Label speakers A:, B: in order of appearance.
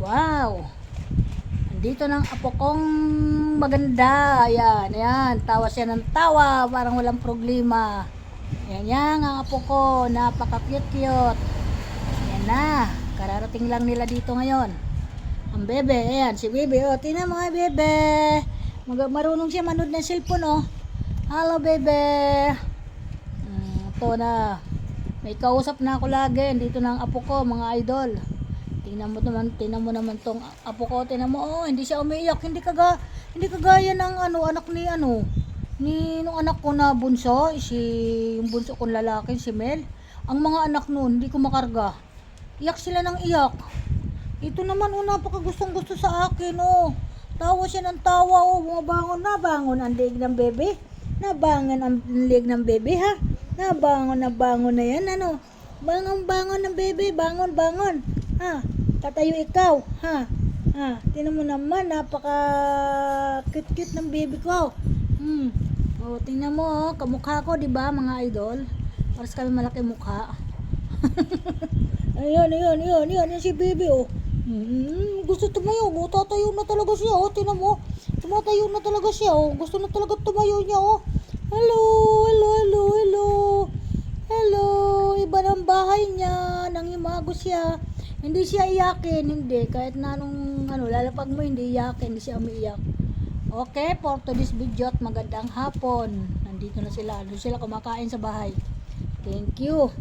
A: Wow! Andito ng apo kong maganda. Ayan, ayan. Tawa siya ng tawa. Parang walang problema. Ayan yan ang apo ko. Napaka-cute-cute. Ayan na. Kararating lang nila dito ngayon. Ang bebe. Ayan, si bebe. O, tingnan mo nga, bebe. Marunong siya manood ng cellphone, oh. Hello, bebe. Ito na. May kausap na ako lagi. Dito ng apo ko, mga idol. Tingnan mo naman tong apo ko, tingnan mo, oh, hindi siya umiiyak, hindi kagaya ng anak ni nung anak ko na bunso, yung bunso kong lalaki, si Mel. Ang mga anak noon, hindi ko makarga. Iyak sila ng iyak. Ito naman, oh, napakagustong-gusto sa akin, oh. Tawa siya ng tawa, oh, nabangon ang leg ng bebe. Nabangon ang leg ng bebe, ha? Nabangon na yan, ano? Bangon ng bebe, bangon. Ha? Tatayo ikaw, ha? Tingnan mo naman, napaka cute ng baby ko. Oh, tingnan mo, oh, kamukha ko, 'di ba, mga idol? Paras kami malaki mukha. Ayun, si baby, oh. Gusto tumayo, tatayo na talaga siya, oh. Tingnan mo, tumatayo na talaga siya, oh. Gusto na talaga tumayo niya, oh. Hello. Iba ng bahay niya, nangimago siya. Hindi siya iyakin, hindi. Kahit na nung lalapag mo, hindi iyakin, hindi siya umiiyak. Okay, for today's video at magandang hapon. Nandito na sila. Doon sila kumakain sa bahay. Thank you.